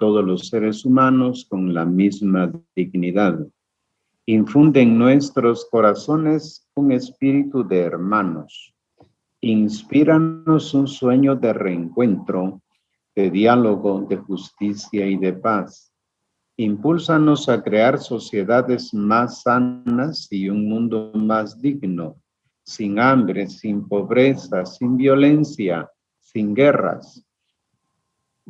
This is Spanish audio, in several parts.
todos los seres humanos con la misma dignidad. Infunde en nuestros corazones un espíritu de hermanos. Inspíranos un sueño de reencuentro, de diálogo, de justicia y de paz. Impúlsanos a crear sociedades más sanas y un mundo más digno, sin hambre, sin pobreza, sin violencia, sin guerras.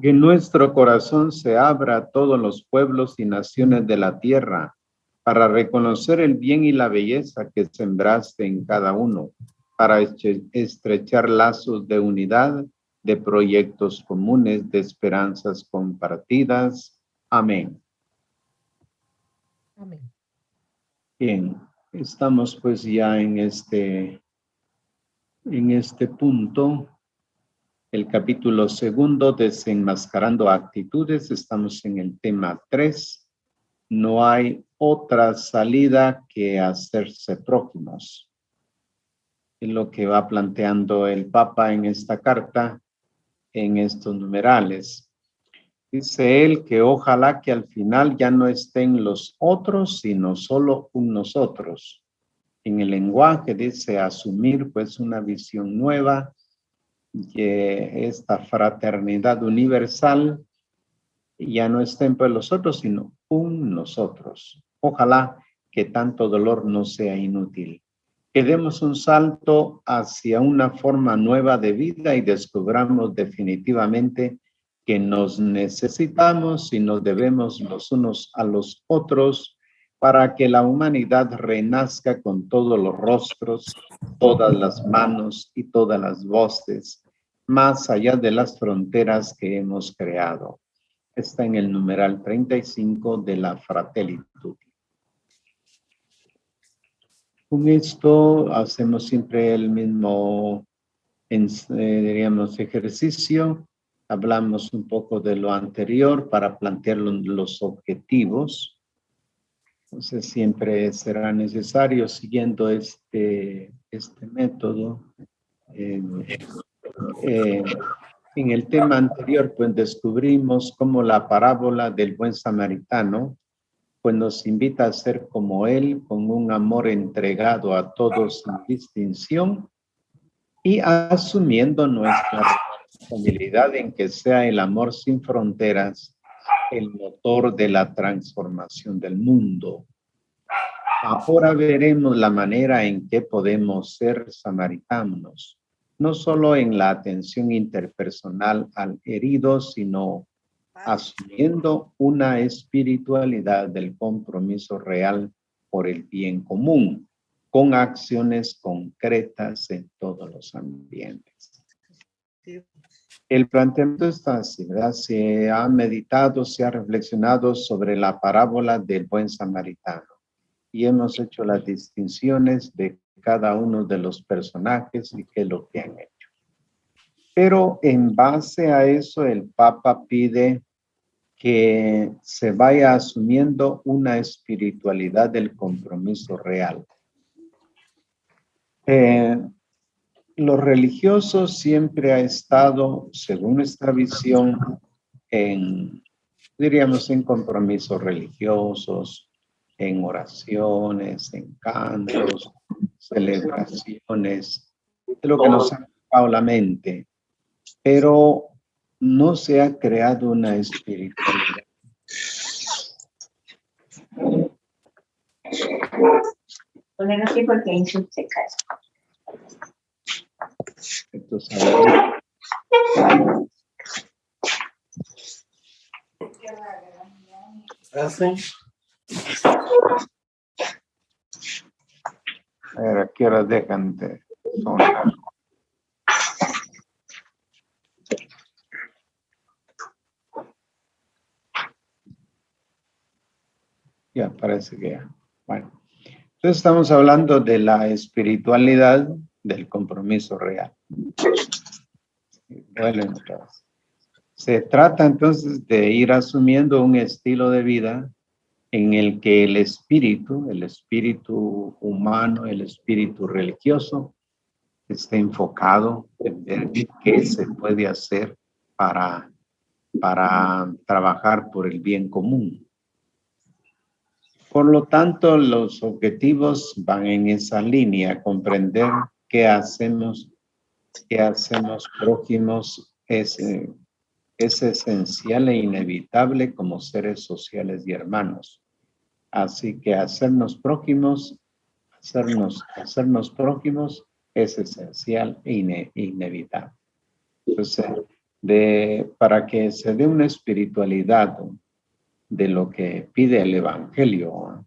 Que nuestro corazón se abra a todos los pueblos y naciones de la tierra para reconocer el bien y la belleza que sembraste en cada uno, para estrechar lazos de unidad, de proyectos comunes, de esperanzas compartidas. Amén. Amén. Bien, estamos pues ya en este punto, el capítulo 2, desenmascarando actitudes. Estamos en el tema 3. No hay otra salida que hacerse prójimos. Es lo que va planteando el Papa en esta carta, en estos numerales. Dice él que ojalá que al final ya no estén los otros, sino solo un nosotros. En el lenguaje dice asumir pues una visión nueva, que esta fraternidad universal ya no estén pues los otros, sino un nosotros. Ojalá que tanto dolor no sea inútil. Que demos un salto hacia una forma nueva de vida y descubramos definitivamente que nos necesitamos y nos debemos los unos a los otros para que la humanidad renazca con todos los rostros, todas las manos y todas las voces, más allá de las fronteras que hemos creado. Está en el numeral 35 de la Fratelli Tutti. Con esto hacemos siempre el mismo, diríamos, ejercicio. Hablamos un poco de lo anterior para plantear los objetivos. Entonces siempre será necesario, siguiendo este método. En el tema anterior, pues descubrimos cómo la parábola del buen samaritano pues nos invita a ser como Él, con un amor entregado a todos sin distinción y asumiendo nuestra responsabilidad en que sea el amor sin fronteras el motor de la transformación del mundo. Ahora veremos la manera en que podemos ser samaritanos, no solo en la atención interpersonal al herido, sino asumiendo una espiritualidad del compromiso real por el bien común, con acciones concretas en todos los ambientes. El planteamiento está así, ¿verdad? Se ha meditado, se ha reflexionado sobre la parábola del buen samaritano y hemos hecho las distinciones de cada uno de los personajes y qué es lo que han hecho. Pero en base a eso, el Papa pide que se vaya asumiendo una espiritualidad del compromiso real. Los religiosos siempre ha estado, según nuestra visión, diríamos, en compromisos religiosos, en oraciones, en cantos, celebraciones, es lo que nos ha ocupado la mente, pero no se ha creado una espiritualidad. Poner así porque hay sus secas. Entonces, a ver, ¿a qué hora dejan de sonar? Ya, parece que ya. Bueno, entonces estamos hablando de la espiritualidad del compromiso real. Bueno, se trata entonces de ir asumiendo un estilo de vida en el que el espíritu humano, el espíritu religioso, esté enfocado en ver qué se puede hacer para para trabajar por el bien común. Por lo tanto, los objetivos van en esa línea, comprender qué hacemos prójimos es esencial e inevitable como seres sociales y hermanos. Así que hacernos prójimos es esencial e inevitable. Entonces, para que se dé una espiritualidad de lo que pide el Evangelio,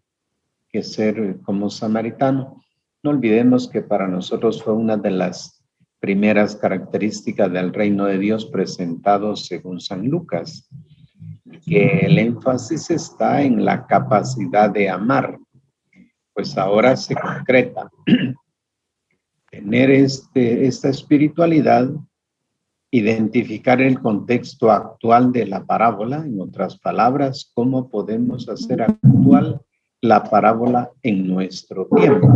que ser como samaritano, no olvidemos que para nosotros fue una de las primeras características del reino de Dios presentados según San Lucas, que el énfasis está en la capacidad de amar. Pues ahora se concreta. Tener esta espiritualidad, identificar el contexto actual de la parábola, en otras palabras, cómo podemos hacer actual la parábola en nuestro tiempo.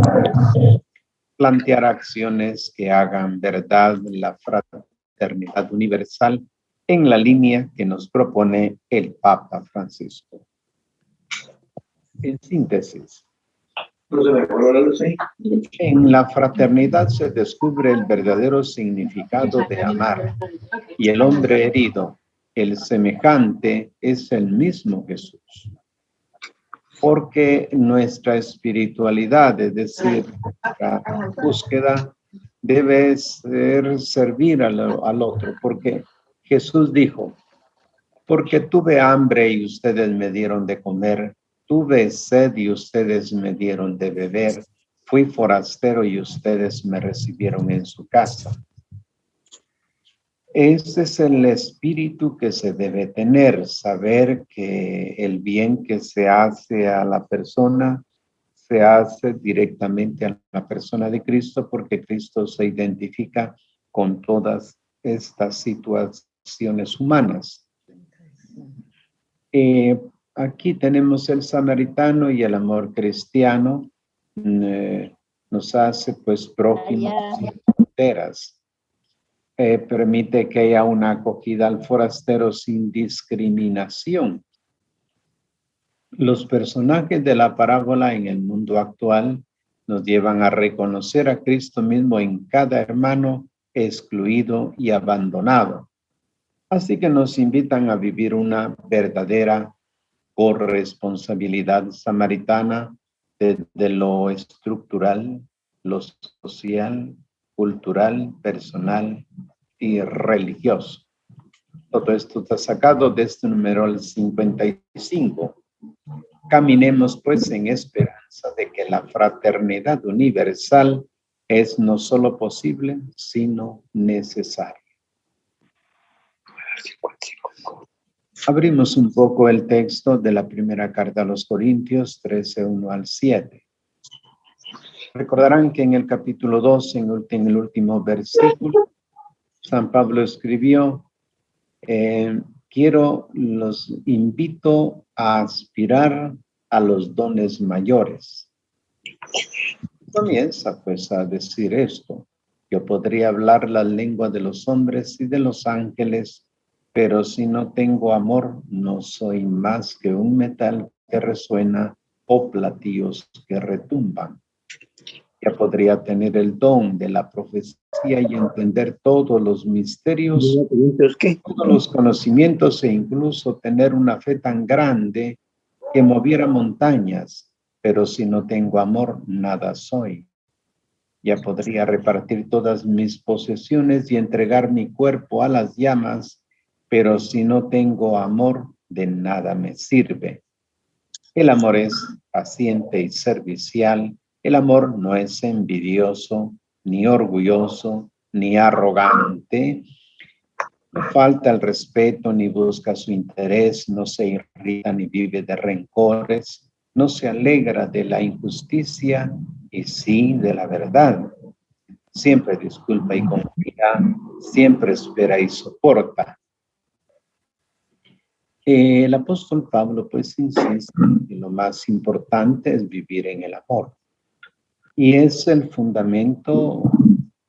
Plantear acciones que hagan verdad la fraternidad universal en la línea que nos propone el Papa Francisco. En síntesis, en la fraternidad se descubre el verdadero significado de amar, y el hombre herido, el semejante, es el mismo Jesús. Porque nuestra espiritualidad, es decir, la búsqueda, debe servir al otro, porque Jesús dijo: porque tuve hambre y ustedes me dieron de comer, tuve sed y ustedes me dieron de beber, fui forastero y ustedes me recibieron en su casa. Ese es el espíritu que se debe tener, saber que el bien que se hace a la persona se hace directamente a la persona de Cristo, porque Cristo se identifica con todas estas situaciones humanas. Aquí tenemos el samaritano y el amor cristiano nos hace pues prójimos sin fronteras. Permite que haya una acogida al forastero sin discriminación. Los personajes de la parábola en el mundo actual nos llevan a reconocer a Cristo mismo en cada hermano excluido y abandonado. Así que nos invitan a vivir una verdadera corresponsabilidad samaritana desde lo estructural, lo social, cultural, personal y religioso. Todo esto está sacado de este número 55. Caminemos pues en esperanza de que la fraternidad universal es no solo posible, sino necesaria. Abrimos un poco el texto de la primera carta a los Corintios 13, 1 al 7. Recordarán que en el capítulo 2, en el último versículo, San Pablo escribió: los invito a aspirar a los dones mayores. Comienza pues a decir esto: yo podría hablar la lengua de los hombres y de los ángeles, pero si no tengo amor, no soy más que un metal que resuena o platillos que retumban. Ya podría tener el don de la profecía y entender todos los misterios, todos los conocimientos e incluso tener una fe tan grande que moviera montañas, pero si no tengo amor, nada soy. Ya podría repartir todas mis posesiones y entregar mi cuerpo a las llamas, pero si no tengo amor, de nada me sirve. El amor es paciente y servicial. El amor no es envidioso, ni orgulloso, ni arrogante. No falta el respeto, ni busca su interés, no se irrita, ni vive de rencores, no se alegra de la injusticia y sí de la verdad. Siempre disculpa y confía, siempre espera y soporta. El apóstol Pablo pues insiste que lo más importante es vivir en el amor. Y es el fundamento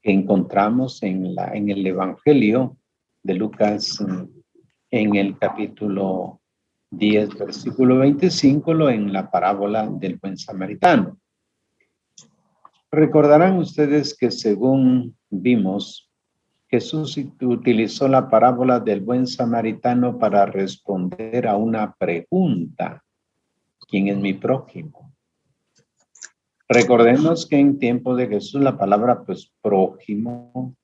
que encontramos en el Evangelio de Lucas en el capítulo 10, versículo 25, en la parábola del buen samaritano. Recordarán ustedes que según vimos, Jesús utilizó la parábola del buen samaritano para responder a una pregunta. ¿Quién es mi prójimo? Recordemos que en tiempo de Jesús la palabra prójimo,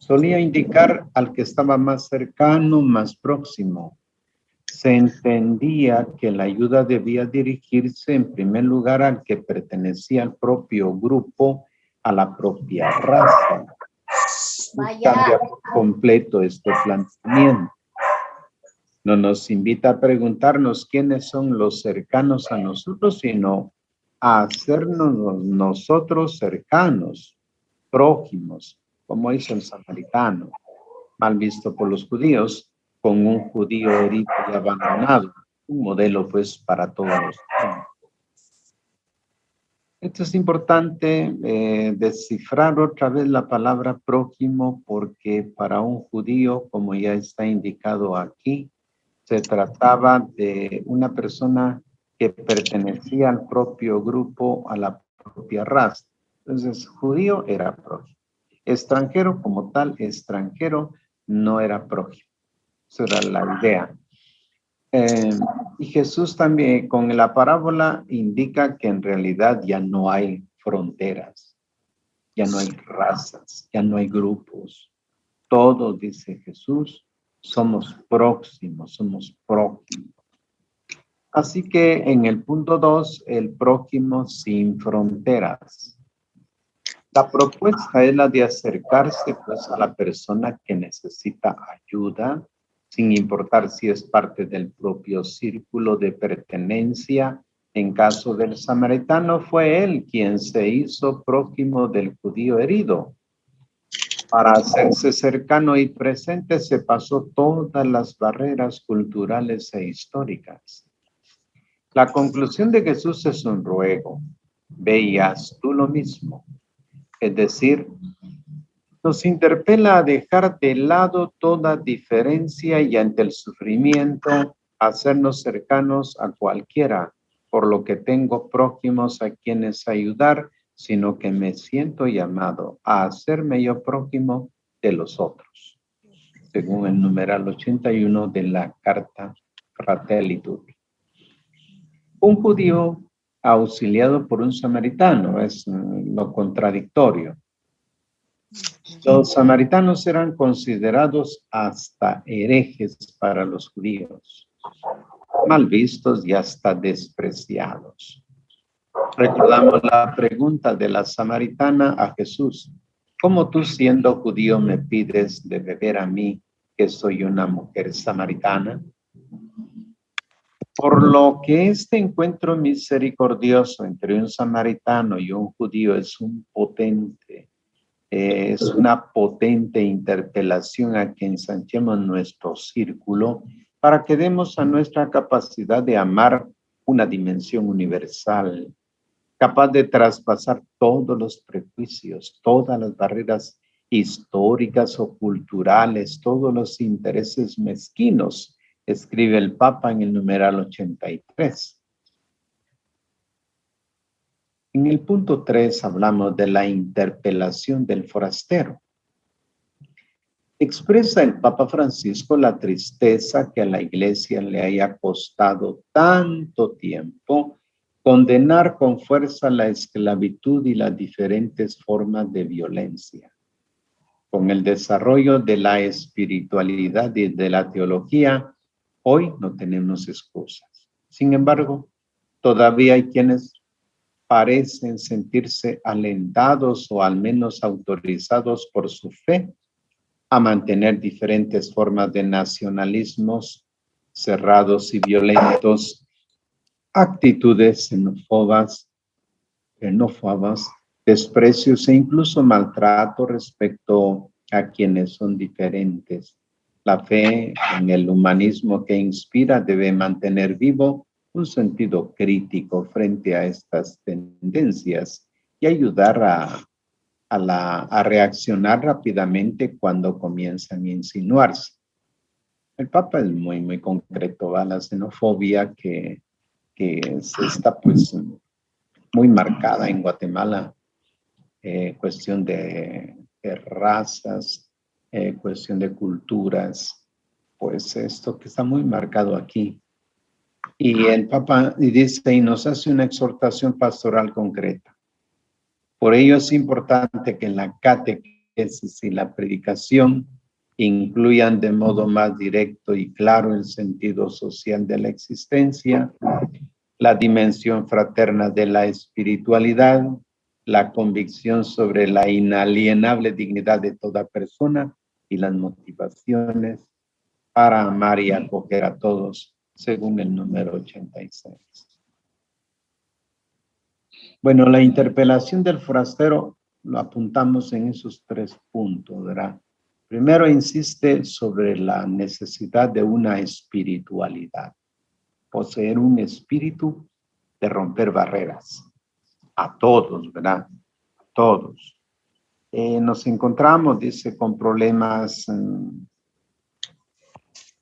solía indicar al que estaba más cercano, más próximo. Se entendía que la ayuda debía dirigirse en primer lugar al que pertenecía al propio grupo, a la propia raza. Cambia por completo este planteamiento. No nos invita a preguntarnos quiénes son los cercanos a nosotros, sino a hacernos nosotros cercanos, prójimos, como hizo el samaritano, mal visto por los judíos, con un judío herido y abandonado, un modelo para todos los tiempos. Esto es importante descifrar otra vez la palabra prójimo, porque para un judío, como ya está indicado aquí, se trataba de una persona que pertenecía al propio grupo, a la propia raza. Entonces, judío era prójimo. Extranjero como tal, extranjero no era prójimo. Esa era la idea. Y Jesús también con la parábola indica que en realidad ya no hay fronteras, ya no hay razas, ya no hay grupos. Todos, dice Jesús, somos próximos, somos prójimos. Así que en el punto 2, el prójimo sin fronteras. La propuesta es la de acercarse a la persona que necesita ayuda, sin importar si es parte del propio círculo de pertenencia. En caso del samaritano, fue él quien se hizo prójimo del judío herido. Para hacerse cercano y presente, se pasó todas las barreras culturales e históricas. La conclusión de Jesús es un ruego. Ve y haz tú lo mismo. Es decir, nos interpela a dejar de lado toda diferencia y ante el sufrimiento, hacernos cercanos a cualquiera, por lo que tengo prójimos a quienes ayudar, sino que me siento llamado a hacerme yo prójimo de los otros, según el numeral 81 de la carta Fratelli Tutti. Un judío auxiliado por un samaritano es lo contradictorio. Los samaritanos eran considerados hasta herejes para los judíos, mal vistos y hasta despreciados. Recordamos la pregunta de la samaritana a Jesús: ¿cómo tú, siendo judío, me pides de beber a mí, que soy una mujer samaritana? Por lo que este encuentro misericordioso entre un samaritano y un judío es una potente interpelación a que ensanchemos nuestro círculo para que demos a nuestra capacidad de amar una dimensión universal, capaz de traspasar todos los prejuicios, todas las barreras históricas o culturales, todos los intereses mezquinos, escribe el Papa en el numeral 83. En el punto 3 hablamos de la interpelación del forastero. Expresa el Papa Francisco la tristeza que a la Iglesia le haya costado tanto tiempo condenar con fuerza la esclavitud y las diferentes formas de violencia. Con el desarrollo de la espiritualidad y de la teología, hoy no tenemos excusas. Sin embargo, todavía hay quienes parecen sentirse alentados o al menos autorizados por su fe a mantener diferentes formas de nacionalismos cerrados y violentos, actitudes xenófobas, desprecios e incluso maltrato respecto a quienes son diferentes. La fe en el humanismo que inspira debe mantener vivo un sentido crítico frente a estas tendencias y ayudar a reaccionar rápidamente cuando comienzan a insinuarse. el Papa es muy concreto, ¿va? La xenofobia que está pues muy marcada en Guatemala, cuestión de razas, cuestión de culturas, pues esto que está muy marcado aquí. Y el Papa dice y nos hace una exhortación pastoral concreta. Por ello es importante que en la catequesis y la predicación incluyan de modo más directo y claro el sentido social de la existencia, la dimensión fraterna de la espiritualidad, la convicción sobre la inalienable dignidad de toda persona y las motivaciones para amar y acoger a todos, según el número 86. Bueno, la interpelación del forastero lo apuntamos en esos 3 puntos, ¿verdad? Primero insiste sobre la necesidad de una espiritualidad, poseer un espíritu de romper barreras, a todos, ¿verdad? A todos. Nos encontramos, dice, con problemas en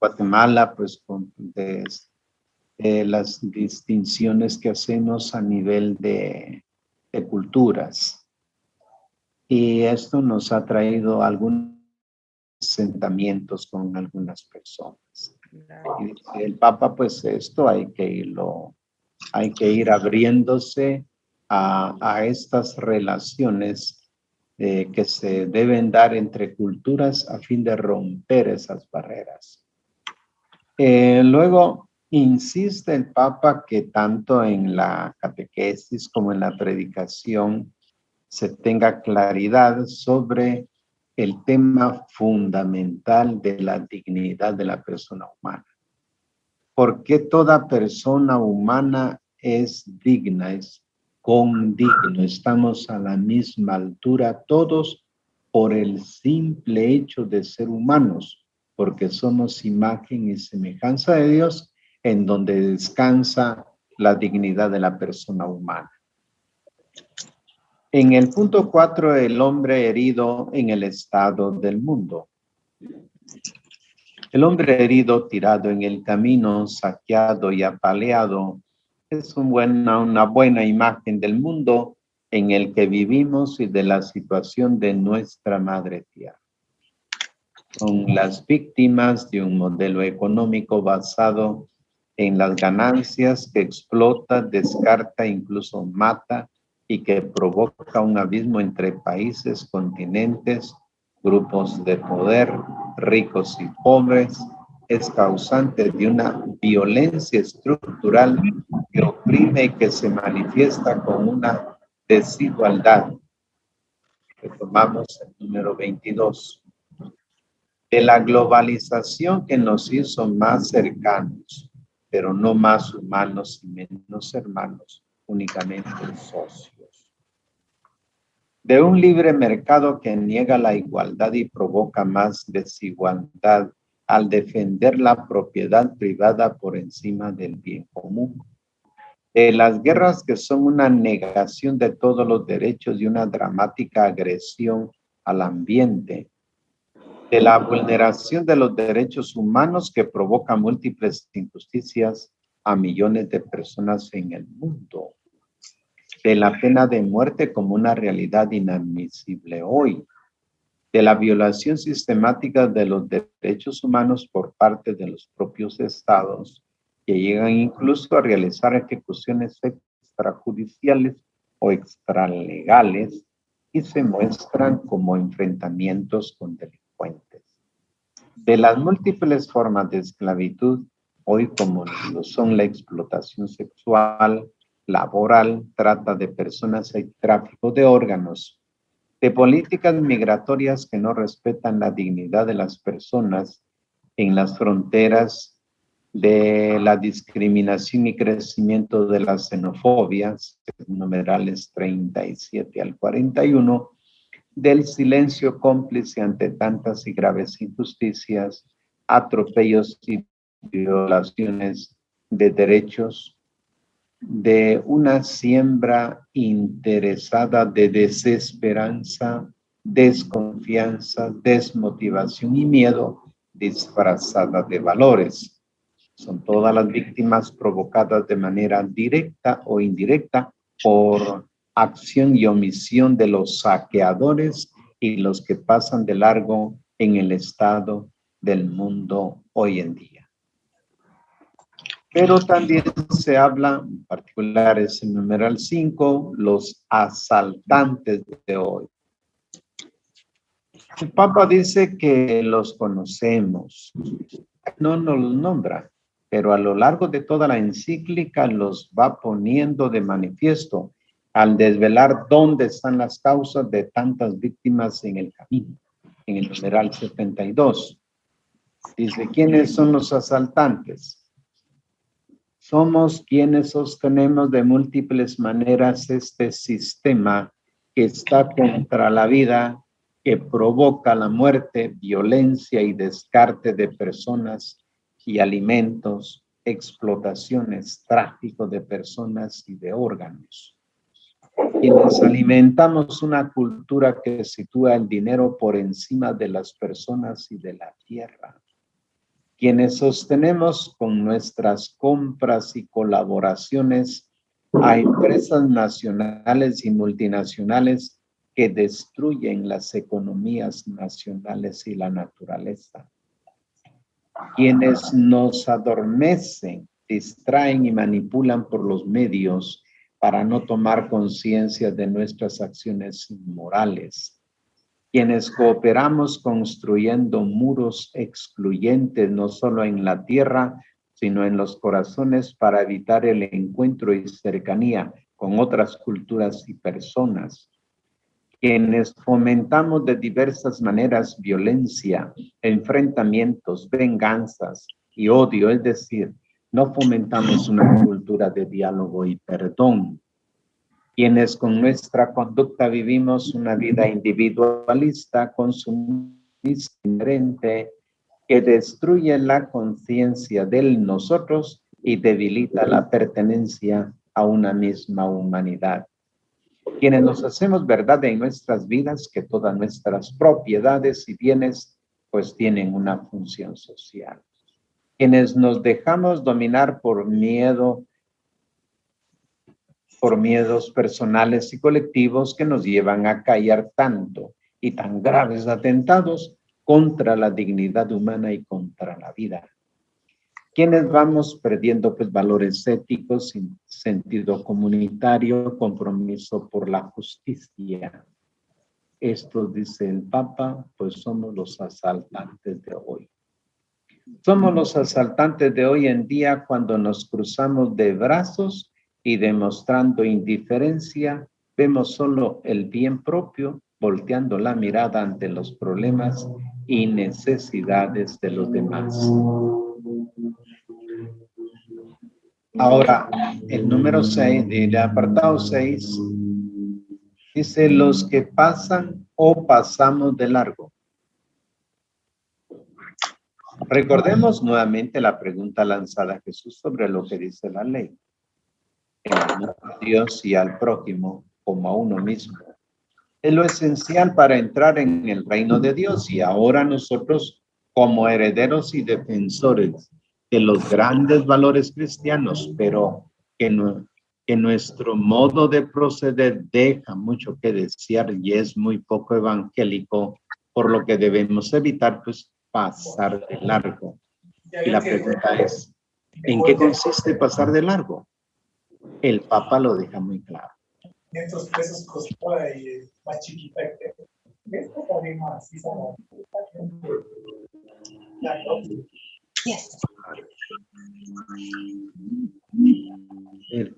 Guatemala, pues con las distinciones que hacemos a nivel de culturas. Y esto nos ha traído algunos asentamientos con algunas personas. Y dice el Papa, pues esto hay que ir abriéndose a estas relaciones que se deben dar entre culturas a fin de romper esas barreras. Luego, insiste el Papa que tanto en la catequesis como en la predicación se tenga claridad sobre el tema fundamental de la dignidad de la persona humana. Porque toda persona humana es digna, es condigno, estamos a la misma altura todos por el simple hecho de ser humanos, porque somos imagen y semejanza de Dios, en donde descansa la dignidad de la persona humana. En el punto 4, el hombre herido en el estado del mundo. El hombre herido, tirado en el camino, saqueado y apaleado, es una buena imagen del mundo en el que vivimos y de la situación de nuestra madre tierra. Son las víctimas de un modelo económico basado en las ganancias que explota, descarta, incluso mata y que provoca un abismo entre países, continentes, grupos de poder, ricos y pobres. Es causante de una violencia estructural que oprime y que se manifiesta con una desigualdad. Retomamos el número 22. De la globalización que nos hizo más cercanos, pero no más humanos y menos hermanos, únicamente socios. De un libre mercado que niega la igualdad y provoca más desigualdad al defender la propiedad privada por encima del bien común. De las guerras que son una negación de todos los derechos y una dramática agresión al ambiente. De la vulneración de los derechos humanos que provoca múltiples injusticias a millones de personas en el mundo. De la pena de muerte como una realidad inadmisible hoy. De la violación sistemática de los derechos humanos por parte de los propios estados, que llegan incluso a realizar ejecuciones extrajudiciales o extralegales y se muestran como enfrentamientos con delincuentes. De las múltiples formas de esclavitud, hoy como lo son la explotación sexual, laboral, trata de personas y tráfico de órganos, de políticas migratorias que no respetan la dignidad de las personas en las fronteras, de la discriminación y crecimiento de las xenofobias, numerales 37 al 41, del silencio cómplice ante tantas y graves injusticias, atropellos y violaciones de derechos, de una siembra interesada de desesperanza, desconfianza, desmotivación y miedo disfrazada de valores. Son todas las víctimas provocadas de manera directa o indirecta por acción y omisión de los saqueadores y los que pasan de largo en el estado del mundo hoy en día. Pero también se habla, en particular es el numeral 5, los asaltantes de hoy. El Papa dice que los conocemos, no nos los nombra, pero a lo largo de toda la encíclica los va poniendo de manifiesto al desvelar dónde están las causas de tantas víctimas en el camino. En el numeral 72 dice, ¿quiénes son los asaltantes? Somos quienes sostenemos de múltiples maneras este sistema que está contra la vida, que provoca la muerte, violencia y descarte de personas y alimentos, explotaciones, tráfico de personas y de órganos. Quienes alimentamos una cultura que sitúa el dinero por encima de las personas y de la tierra. Quienes sostenemos con nuestras compras y colaboraciones a empresas nacionales y multinacionales que destruyen las economías nacionales y la naturaleza. Quienes nos adormecen, distraen y manipulan por los medios para no tomar conciencia de nuestras acciones inmorales. Quienes cooperamos construyendo muros excluyentes no solo en la tierra, sino en los corazones para evitar el encuentro y cercanía con otras culturas y personas. Quienes fomentamos de diversas maneras violencia, enfrentamientos, venganzas y odio, es decir, no fomentamos una cultura de diálogo y perdón. Quienes con nuestra conducta vivimos una vida individualista, consumista, inherente, que destruye la conciencia del nosotros y debilita la pertenencia a una misma humanidad. Quienes nos hacemos verdad en nuestras vidas que todas nuestras propiedades y bienes pues tienen una función social. Quienes nos dejamos dominar por miedo, por miedos personales y colectivos que nos llevan a callar tanto y tan graves atentados contra la dignidad humana y contra la vida. Quienes vamos perdiendo pues valores éticos, sentido comunitario, compromiso por la justicia. Esto dice el Papa, pues somos los asaltantes de hoy. Somos los asaltantes de hoy en día cuando nos cruzamos de brazos y demostrando indiferencia, vemos solo el bien propio, volteando la mirada ante los problemas y necesidades de los demás. Ahora, el número 6, del apartado 6, dice los que pasan o pasamos de largo. Recordemos nuevamente la pregunta lanzada a Jesús sobre lo que dice la ley. El amor a Dios y al prójimo como a uno mismo. Es lo esencial para entrar en el reino de Dios y ahora nosotros como herederos y defensores de los grandes valores cristianos, pero que nuestro modo de proceder deja mucho que desear y es muy poco evangélico, por lo que debemos evitar pues pasar de largo. Y la pregunta es, ¿en qué consiste pasar de largo? El Papa lo deja muy claro. Estos pesos costó más chiquita que esto también más. Yes.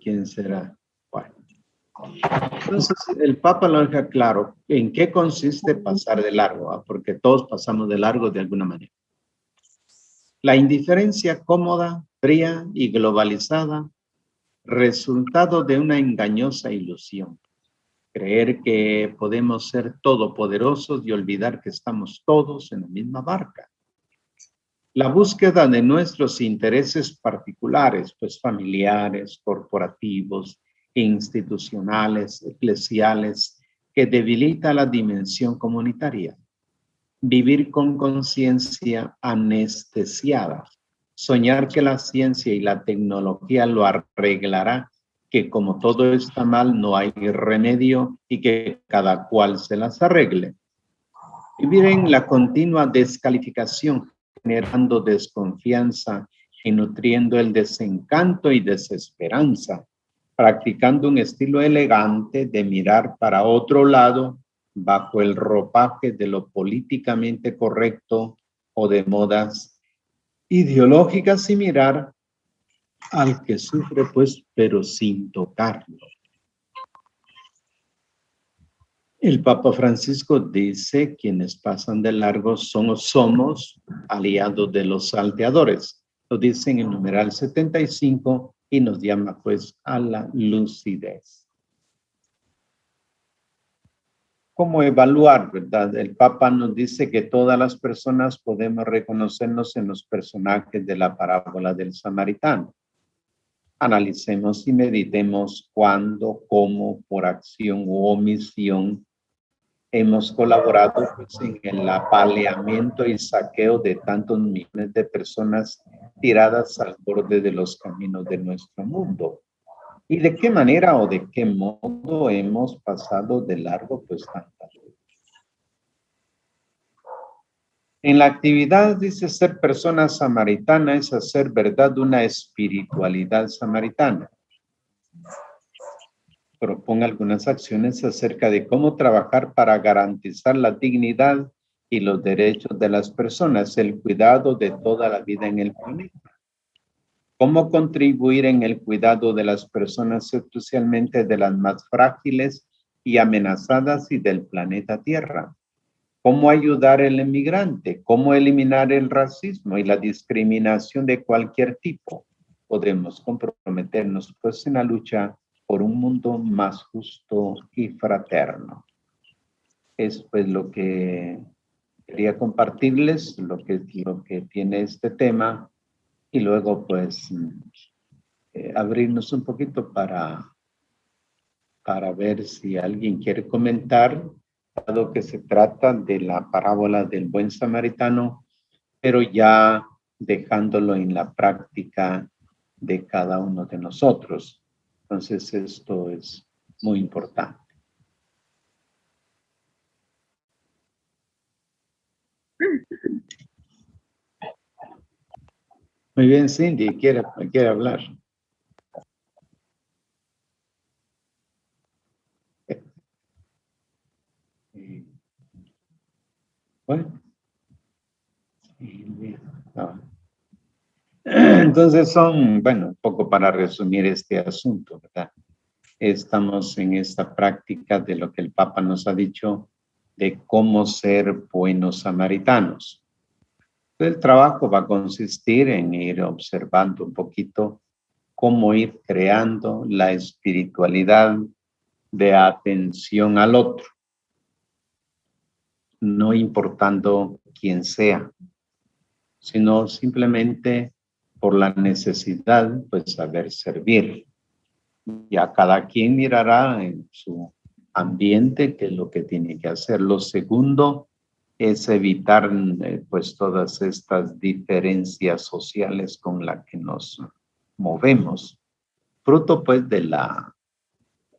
¿Quién será? Bueno. Entonces, el Papa lo deja claro en qué consiste pasar de largo, porque todos pasamos de largo de alguna manera. La indiferencia cómoda, fría y globalizada, resultado de una engañosa ilusión. Creer que podemos ser todopoderosos y olvidar que estamos todos en la misma barca. La búsqueda de nuestros intereses particulares, pues familiares, corporativos, institucionales, eclesiales, que debilita la dimensión comunitaria. vivir con conciencia anestesiada, soñar que la ciencia y la tecnología lo arreglará, que como todo está mal no hay remedio y que cada cual se las arregle. Vivir en la continua descalificación, generando desconfianza y nutriendo el desencanto y desesperanza, practicando un estilo elegante de mirar para otro lado bajo el ropaje de lo políticamente correcto o de modas ideológicas y mirar al que sufre, pues, pero sin tocarlo. El Papa Francisco dice, quienes pasan de largo somos aliados de los salteadores. Lo dice en el numeral 75 y nos llama pues a la lucidez. ¿Cómo evaluar, verdad? El Papa nos dice que todas las personas podemos reconocernos en los personajes de la parábola del samaritano. Analicemos y meditemos cuándo, cómo, por acción u omisión, hemos colaborado pues, en el apaleamiento y saqueo de tantos millones de personas tiradas al borde de los caminos de nuestro mundo. ¿Y de qué manera o de qué modo hemos pasado de largo pues tantas veces? En la actividad dice ser persona samaritana es hacer verdad una espiritualidad samaritana. Proponga algunas acciones acerca de cómo trabajar para garantizar la dignidad y los derechos de las personas, el cuidado de toda la vida en el planeta. Cómo contribuir en el cuidado de las personas, especialmente de las más frágiles y amenazadas y del planeta Tierra. Cómo ayudar al inmigrante, cómo eliminar el racismo y la discriminación de cualquier tipo. Podemos comprometernos pues en la lucha por un mundo más justo y fraterno. Es pues lo que quería compartirles, lo que tiene este tema, y luego pues abrirnos un poquito para ver si alguien quiere comentar, dado que se trata de la parábola del buen samaritano, pero ya dejándolo en la práctica de cada uno de nosotros. Entonces esto es muy importante. Muy bien, Cindy, quiere hablar. Bueno. Entonces bueno, un poco para resumir este asunto, ¿verdad? Estamos en esta práctica de lo que el Papa nos ha dicho de cómo ser buenos samaritanos. El trabajo va a consistir en ir observando un poquito cómo ir creando la espiritualidad de atención al otro, no importando quién sea, sino simplemente por la necesidad, pues, saber servir. Ya cada quien mirará en su ambiente qué es lo que tiene que hacer. Lo segundo es evitar, pues, todas estas diferencias sociales con las que nos movemos, fruto, pues, de la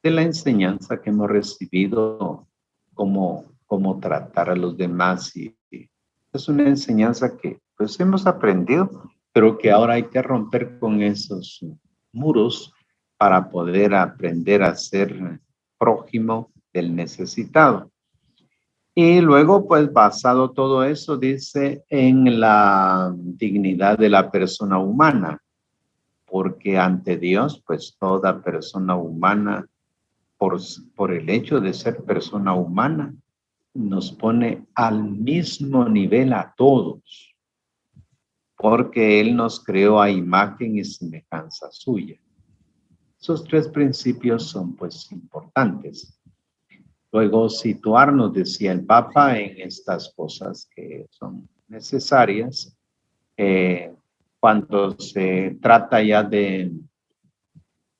enseñanza que hemos recibido, cómo tratar a los demás. Y es una enseñanza que, pues, hemos aprendido, pero que ahora hay que romper con esos muros para poder aprender a ser prójimo del necesitado. Y luego, pues, basado todo eso, dice, en la dignidad de la persona humana, porque ante Dios, pues, toda persona humana, por el hecho de ser persona humana, nos pone al mismo nivel a todos, porque Él nos creó a imagen y semejanza suya. Esos tres principios son pues importantes. Luego situarnos, decía el Papa, en estas cosas que son necesarias. Cuando se trata ya de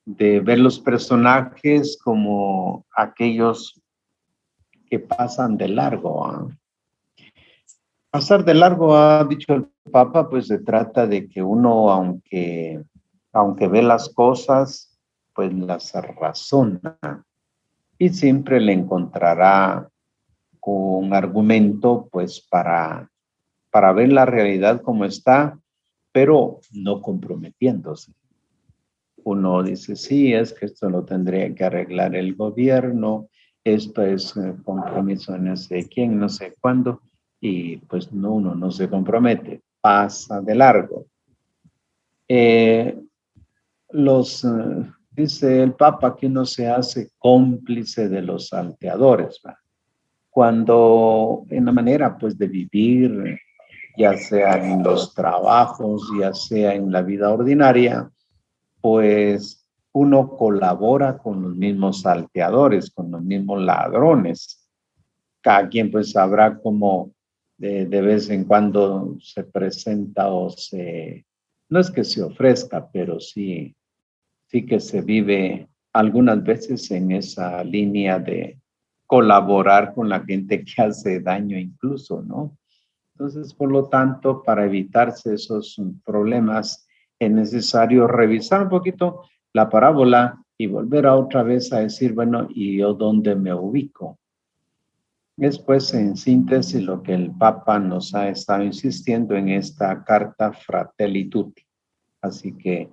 ver los personajes como aquellos que pasan de largo, Pasar de largo, ha dicho el Papa, pues se trata de que uno, aunque ve las cosas, pues las razona y siempre le encontrará un argumento, pues para ver la realidad como está, pero no comprometiéndose. Uno dice, sí, es que esto lo tendría que arreglar el gobierno, esto es compromiso no sé quién, no sé cuándo, y pues no, uno no se compromete, pasa de largo. Eh, dice el Papa que uno se hace cómplice de los salteadores, ¿va? Cuando en la manera pues de vivir, ya sea en los trabajos, ya sea en la vida ordinaria, pues uno colabora con los mismos salteadores, con los mismos ladrones. Cada quien pues sabrá cómo de vez en cuando se presenta no es que se ofrezca, pero sí que se vive algunas veces en esa línea de colaborar con la gente que hace daño incluso, ¿no? Entonces, por lo tanto, para evitarse esos problemas, es necesario revisar un poquito la parábola y volver a otra vez a decir, bueno, ¿y yo dónde me ubico? Es pues en síntesis lo que el Papa nos ha estado insistiendo en esta carta Fratelli Tutti. Así que,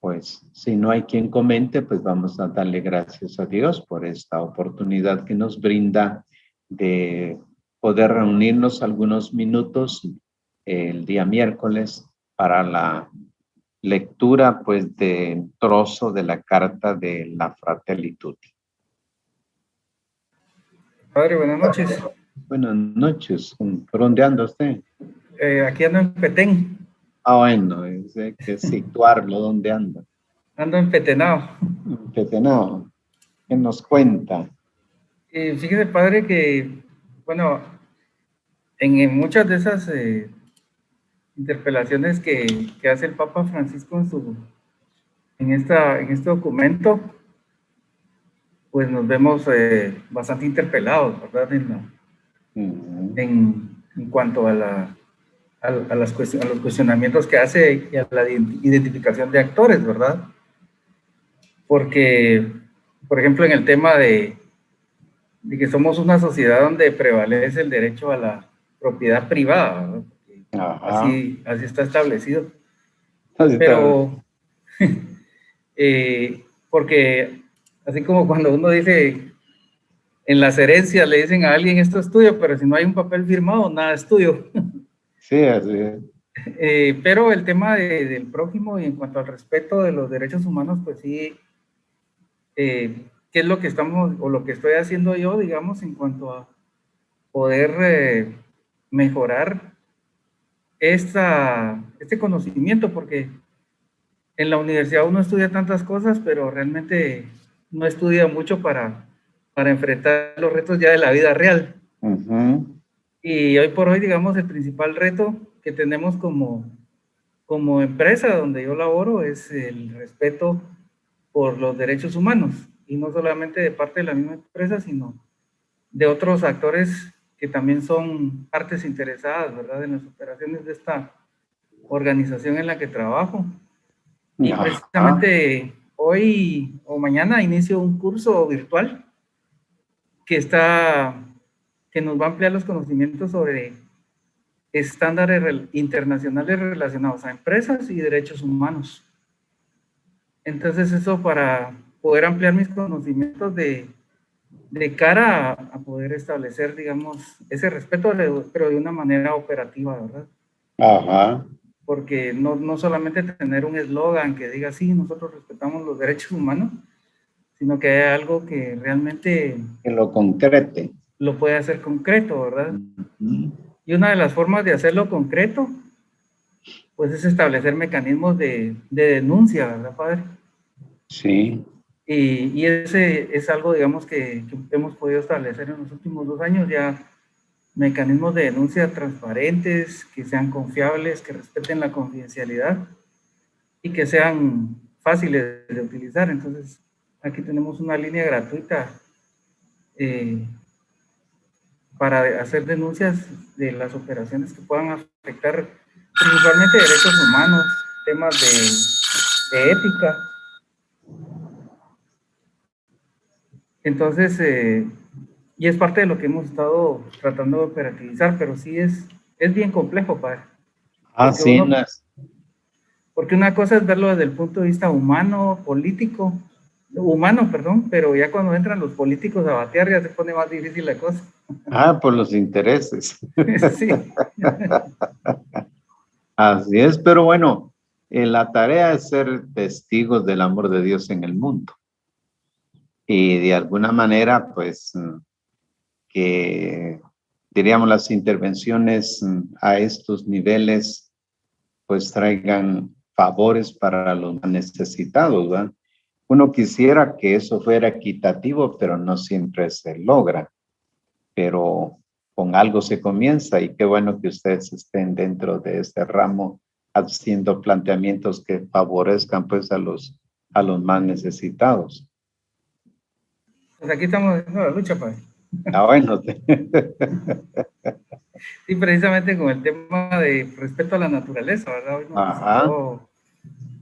pues, si no hay quien comente, pues vamos a darle gracias a Dios por esta oportunidad que nos brinda de poder reunirnos algunos minutos el día miércoles para la lectura, pues, de trozo de la carta de la Fratelli Tutti. Padre, buenas noches. Buenas noches. ¿Por dónde anda usted? Aquí ando en Petén. Ah, bueno, hay que situarlo. ¿Dónde anda? Ando en Petenao. Petenao. ¿Qué nos cuenta? Fíjese, padre, que, bueno, en muchas de esas interpelaciones que hace el Papa Francisco en este documento, pues nos vemos bastante interpelados, ¿verdad? En cuanto a los cuestionamientos que hace y a la identificación de actores, ¿verdad? Porque, por ejemplo, en el tema de que somos una sociedad donde prevalece el derecho a la propiedad privada, ¿verdad? Así está establecido. Pero, porque así como cuando uno dice, en las herencias le dicen a alguien esto es tuyo, pero si no hay un papel firmado, nada es tuyo. Sí, así es. Pero el tema del prójimo y en cuanto al respeto de los derechos humanos, pues sí, ¿qué es lo que estamos o lo que estoy haciendo yo, digamos, en cuanto a poder mejorar este conocimiento? Porque en la universidad uno estudia tantas cosas, pero realmente no estudia mucho para enfrentar los retos ya de la vida real. Y hoy por hoy, digamos, el principal reto que tenemos como empresa donde yo laboro es el respeto por los derechos humanos, y no solamente de parte de la misma empresa, sino de otros actores que también son partes interesadas, ¿verdad?, en las operaciones de esta organización en la que trabajo. Y precisamente hoy o mañana inicio un curso virtual que nos va a ampliar los conocimientos sobre estándares internacionales relacionados a empresas y derechos humanos. Entonces eso para poder ampliar mis conocimientos de cara a poder establecer, digamos, ese respeto, pero de una manera operativa, ¿verdad? Ajá. Porque no solamente tener un eslogan que diga, sí, nosotros respetamos los derechos humanos, sino que haya algo que realmente Que lo concrete. lo puede hacer concreto, ¿verdad? Y una de las formas de hacerlo concreto, pues es establecer mecanismos de denuncia, ¿verdad, padre? Sí. Y ese es algo, digamos, que hemos podido establecer en los últimos 2 años, ya mecanismos de denuncia transparentes, que sean confiables, que respeten la confidencialidad y que sean fáciles de utilizar. Entonces, aquí tenemos una línea gratuita para hacer denuncias de las operaciones que puedan afectar principalmente derechos humanos, temas de ética. Entonces, y es parte de lo que hemos estado tratando de operativizar, pero sí es bien complejo, padre. Sí, Porque una cosa es verlo desde el punto de vista humano, perdón, pero ya cuando entran los políticos a batear ya se pone más difícil la cosa. Por los intereses. Sí. Así es, pero bueno, la tarea es ser testigos del amor de Dios en el mundo. Y de alguna manera, pues, que diríamos las intervenciones a estos niveles, pues traigan favores para los más necesitados, ¿verdad? Uno quisiera que eso fuera equitativo, pero no siempre se logra. Pero con algo se comienza y qué bueno que ustedes estén dentro de este ramo haciendo planteamientos que favorezcan pues a los más necesitados. Pues aquí estamos haciendo la lucha, padre. Bueno. Sí, precisamente con el tema de respeto a la naturaleza, ¿verdad?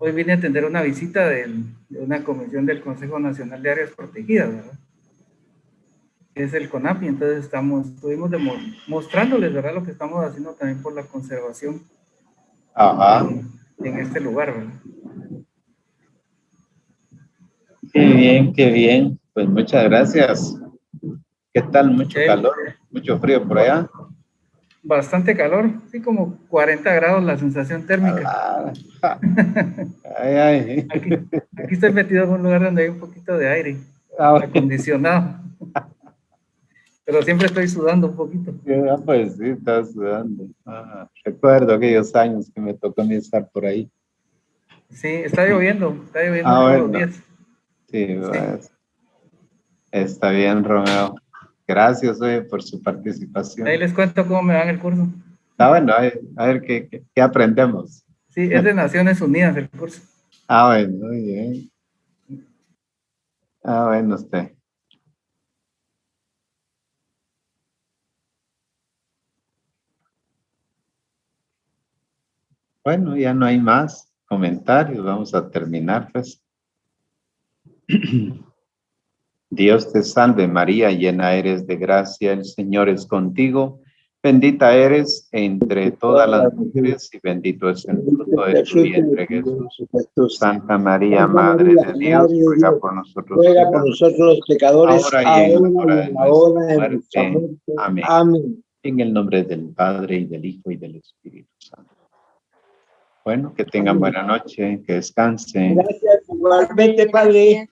Hoy vine a atender una visita de una comisión del Consejo Nacional de Áreas Protegidas, ¿verdad? Que es el CONAPI, entonces estuvimos mostrándoles, ¿verdad? Lo que estamos haciendo también por la conservación en este lugar, ¿verdad? Qué bien. Pues muchas gracias. ¿Qué tal? Mucho calor, mucho frío por allá. Bastante calor, sí, como 40 grados la sensación térmica. Aquí estoy metido en un lugar donde hay un poquito de aire acondicionado. Pero siempre estoy sudando un poquito. Pues sí, estás sudando. Recuerdo aquellos años que me tocó estar por ahí. Sí, está lloviendo todos los días. Sí, pues, está bien, Romeo. Gracias por su participación. Ahí les cuento cómo me va en el curso. Bueno, a ver qué aprendemos. Sí, es de Naciones Unidas el curso. Bueno, muy bien. Bueno, usted. Bueno, ya no hay más comentarios. Vamos a terminar, pues. Dios te salve María, llena eres de gracia, el Señor es contigo. Bendita eres entre todas las mujeres y bendito es el fruto de tu vientre, Jesús. Santa María, Madre de Dios, ruega por nosotros los pecadores, ahora y en la hora de nuestra muerte. Amén. Amén. En el nombre del Padre, y del Hijo, y del Espíritu Santo. Bueno, que tengan buena noche, que descansen. Gracias, igualmente, Padre.